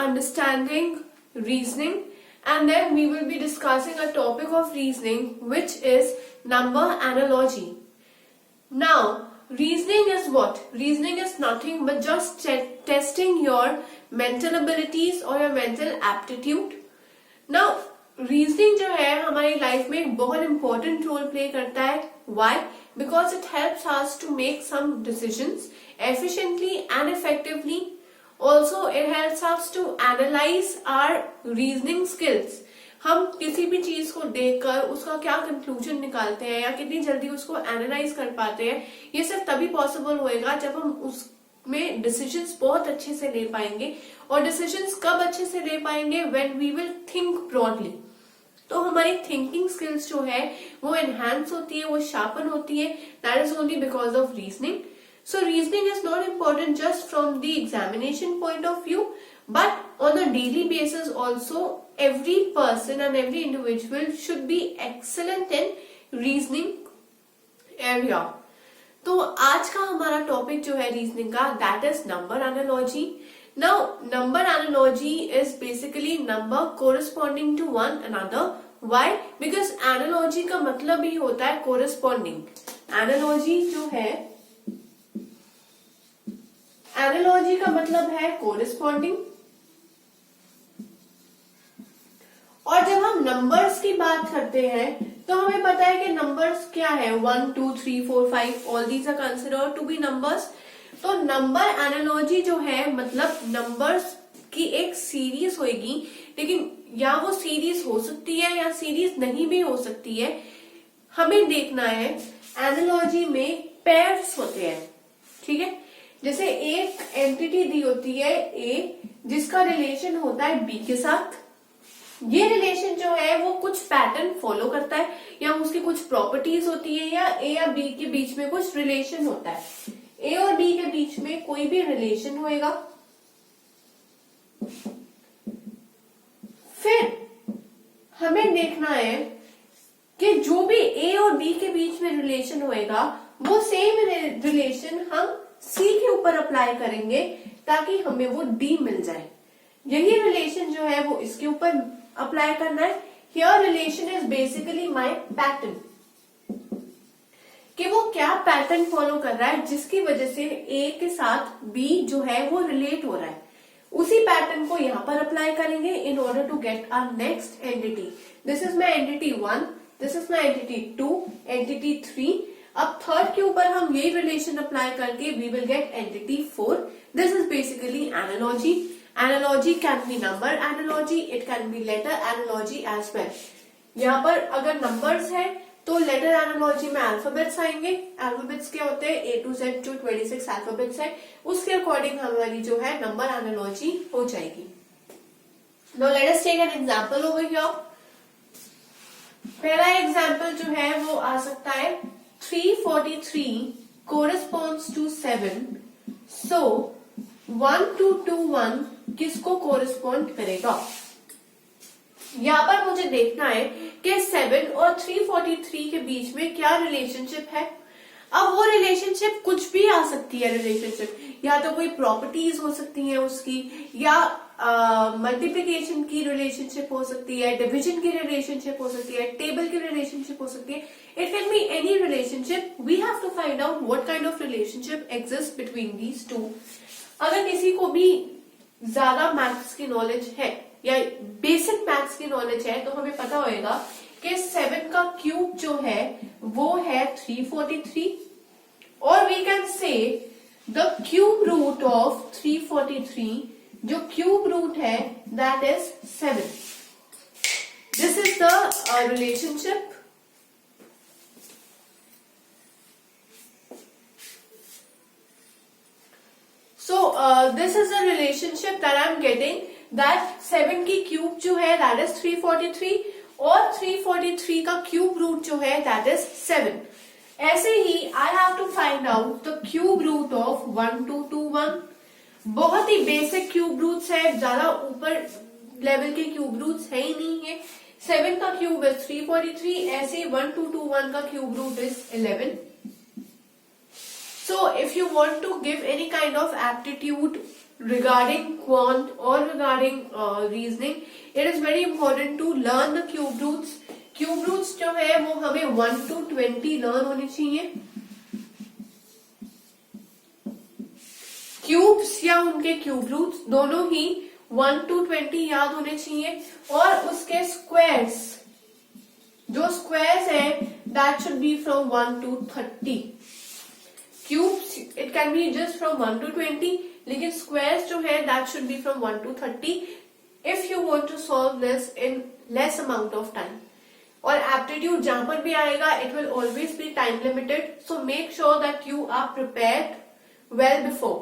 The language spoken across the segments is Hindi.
understanding reasoning, and then we will be discussing a topic of reasoning which is number analogy. Now, reasoning is what? Reasoning is nothing but just testing your mental abilities or your mental aptitude. Now, reasoning जो है हमारी लाइफ में बहुत इंपॉर्टेंट रोल प्ले करता है. Why? Because it helps us to make some decisions efficiently and effectively. Also it helps us to analyse our reasoning skills. हम किसी भी चीज को देखकर उसका क्या कंक्लूजन निकालते हैं या कितनी जल्दी उसको एनालाइज कर पाते हैं, ये सिर्फ तभी पॉसिबल होएगा जब हम उसमें डिसीजंस बहुत अच्छे से ले पाएंगे. और डिसीजंस कब अच्छे से ले पाएंगे? When we will think broadly. तो हमारी थिंकिंग स्किल्स जो है वो एनहांस होती है, वो शार्पन होती है. That is only because of reasoning. So reasoning is not important just from the examination point of view, but on a daily basis also every person and every individual should be excellent in reasoning area. तो आज का हमारा टॉपिक जो है रीजनिंग का, that is number analogy. Now number analogy is basically number corresponding to one another. Why? Because analogy का मतलब ही होता है कोरिस्पॉन्डिंग. एनालॉजी जो है, एनालॉजी का मतलब है कोरिस्पॉन्डिंग. और जब हम नंबर्स की बात करते हैं तो हमें पता है कि नंबर्स क्या है. 1 2 3 4 5 all these are considered to be numbers. तो नंबर एनालॉजी जो है मतलब नंबर्स की एक सीरीज होगी, लेकिन या वो सीरीज हो सकती है या सीरीज नहीं भी हो सकती है. हमें देखना है एनालॉजी में पेयर्स होते हैं. ठीक है, जैसे एक एंटिटी दी होती है ए, जिसका रिलेशन होता है बी के साथ. ये रिलेशन जो है वो कुछ पैटर्न फॉलो करता है, या उसकी कुछ प्रॉपर्टीज होती है, या ए या बी के बीच में कुछ रिलेशन होता है. ए और बी के बीच में कोई भी रिलेशन होएगा, फिर हमें देखना है कि जो भी ए और बी के बीच में रिलेशन होएगा वो सेम रिलेशन हम सी के ऊपर अप्लाई करेंगे ताकि हमें वो डी मिल जाए. यही रिलेशन जो है वो इसके ऊपर अप्लाई करना है. Here relation is basically my pattern, कि वो क्या पैटर्न फॉलो कर रहा है जिसकी वजह से ए के साथ बी जो है वो रिलेट हो रहा है. उसी पैटर्न को यहां पर अप्लाई करेंगे in order to get our next entity. This is my entity 1, this is my entity 2, entity 3. अब थर्ड के ऊपर हम यही रिलेशन अप्लाई करके we will get entity 4. This is basically analogy. Analogy can be number analogy, it can be letter analogy as well. यहाँ पर अगर numbers है तो letter analogy में alphabets आएंगे. Alphabets क्या होते हैं? A to Z जो 26 alphabets है, उसके अकॉर्डिंग हमारी जो है number analogy हो जाएगी. Now let us take an example over here. पहला एग्जाम्पल जो है वो आ सकता है 343 corresponds to 7. So 1221 किसको कोरिस्पॉन्ड करेगा? यहाँ पर मुझे देखना है कि 7 और 343 के बीच में क्या रिलेशनशिप है. अब वो रिलेशनशिप कुछ भी आ सकती है. रिलेशनशिप या तो कोई प्रॉपर्टीज हो सकती है उसकी, या मल्टीप्लिकेशन की रिलेशनशिप हो सकती है, डिवीजन की रिलेशनशिप हो सकती है, टेबल की रिलेशनशिप हो सकती है. It can be any relationship. We have to find out what kind of relationship exist between these two. अगर किसी को भी ज्यादा मैथ्स की नॉलेज है या बेसिक मैथ्स की नॉलेज है तो हमें पता होएगा कि 7 का क्यूब जो है वो है 343, और we can say the cube root of 343, जो क्यूब रूट है that is 7. This is the relationship. So this is a relationship that I am getting, that 7 की क्यूब जो है that is 343, और 343 का क्यूब रूट जो है that is 7. ऐसे ही I have to find out the cube root of 1221. बहुत ही बेसिक क्यूब रूट्स है, ज्यादा ऊपर लेवल के क्यूब रूट्स है ही नहीं है. 7 का क्यूब इज 343, ऐसे 1221 का cube root is 11. So if you want to give any kind of aptitude regarding quant or regarding reasoning, it is very important to learn the cube roots. Cube roots जो है वो हमें 1 to 20 लर्न होने चाहिए. क्यूब्स या उनके क्यूब रूट्स दोनों ही 1 to 20 याद होने चाहिए. और उसके स्क्वायर्स, जो स्क्वायर्स है that should be from 1 to 30. Cubes it can be just from 1 to 20, लेकिन स्क्वायर्स जो है that should be from 1 to 30 if you want to solve this in less amount of time. और एप्टीट्यूड जहां पर भी आएगा it will always be time limited, so make sure that you are prepared well before.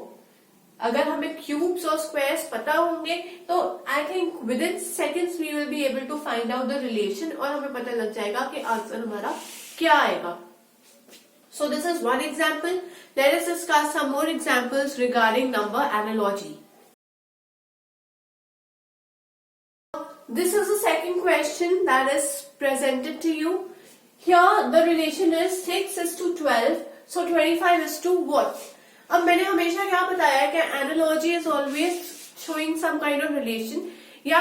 अगर हमें क्यूब्स और स्क्वायर्स पता होंगे तो I think within seconds we will be able to find out the relation और हमें पता लग जाएगा कि आंसर हमारा क्या आएगा. So this is one example. Let us discuss some more examples regarding number analogy. This is the second question that is presented to you. Here the relation is 6 is to 12. So 25 is to what? अब मैंने हमेशा क्या बताया कि analogy is always showing some kind of relation. या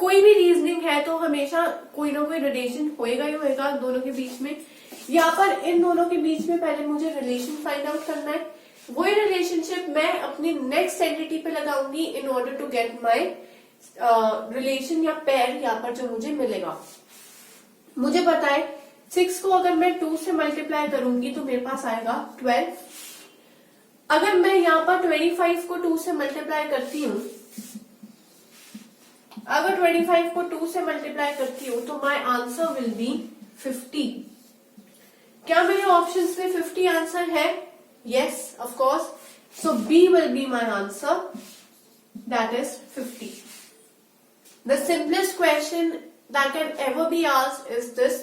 कोई भी रीजनिंग है तो हमेशा कोई ना कोई रिलेशन होएगा ही होएगा दोनों के बीच में. यहाँ पर इन दोनों के बीच में पहले मुझे रिलेशन फाइंड आउट करना है. वही रिलेशनशिप मैं अपनी नेक्स्ट एंटिटी पे लगाऊंगी in order to get my relation या पेयर यहाँ पर जो मुझे मिलेगा. मुझे पता है 6 को अगर मैं 2 से मल्टीप्लाई करूंगी तो मेरे पास आएगा 12. अगर मैं यहाँ पर 25 को 2 से मल्टीप्लाई करती हूँ, अगर 25 को 2 से मल्टीप्लाई करती हूँ तो माई आंसर विल बी 50. क्या मेरे ऑप्शंस में 50 आंसर है? Yes of course. So b will be my answer, that is 50. The simplest question that can ever be asked is this.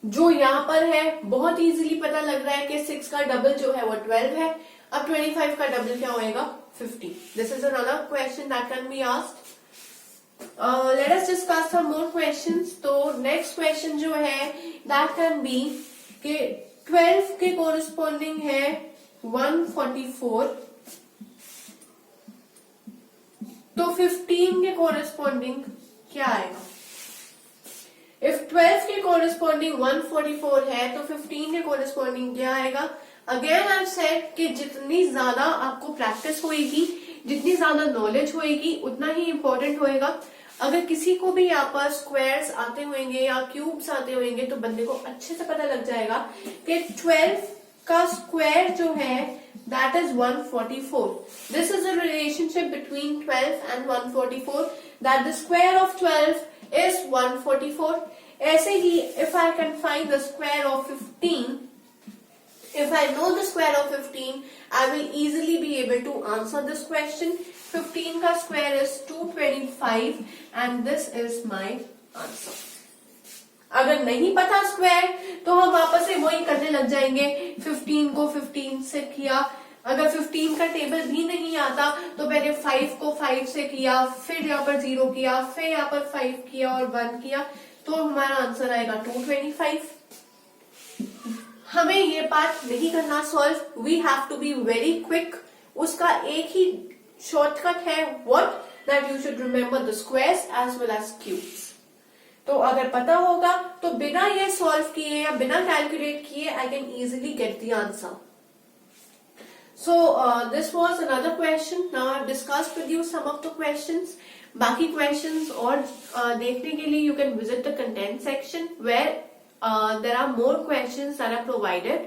जो यहाँ पर है बहुत इजीली पता लग रहा है कि 6 का डबल जो है वो 12 है. अब 25 का डबल क्या होएगा? 50. This is another question that can be asked. Let us discuss some more questions. तो next question जो है that can be कि 12 के corresponding है 144, तो 15 के corresponding क्या आएगा? If 12 के corresponding 144 है तो 15 के corresponding क्या आएगा? Again I've said कि जितनी ज्यादा आपको प्रैक्टिस होएगी, जितनी ज्यादा नॉलेज होएगी उतना ही इम्पोर्टेंट होएगा. अगर किसी को भी यहाँ पर स्क्वायर्स आते होंगे या क्यूब्स आते होंगे तो बंदे को अच्छे से पता लग जाएगा कि 12 का स्क्वायर जो है that is 144. This is a relationship between 12 and 144 that the square of 12 is 144. ऐसे ही if I can find the square of 15, if I know the square of 15, I will easily be able to answer this question. 15 का square is 225 and this is my answer. अगर नहीं पता स्क्वायर तो हम वापस से वही करने लग जाएंगे. 15 को 15 से किया, अगर 15 का टेबल भी नहीं आता तो पहले 5 को 5 से किया, फिर यहाँ पर 0 किया, फिर यहाँ पर 5 किया और 1 किया, तो हमारा आंसर आएगा 225. हमें ये पार्ट नहीं करना solve. We have to be very quick. उसका एक ही शॉर्टकट है what, that you should remember the squares as well as cubes. तो अगर पता होगा तो बिना ये सॉल्व किए या बिना कैलकुलेट किए I can easily get the answer. So this was another question. Now I have discussed with you some of the questions. बाकी क्वेश्चंस और देखने के लिए you can visit the content section where there are more questions that are provided.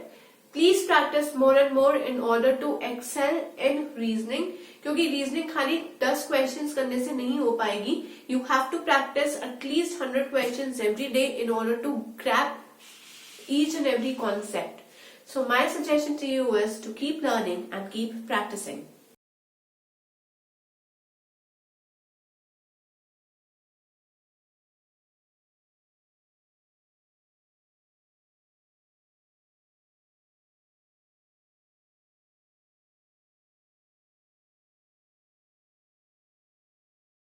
Please practice more and more in order to excel in reasoning. क्योंकि reasoning खाली 10 questions करने से नहीं हो पाएगी. You have to practice at least 100 questions every day in order to grab each and every concept. So my suggestion to you is to keep learning and keep practicing.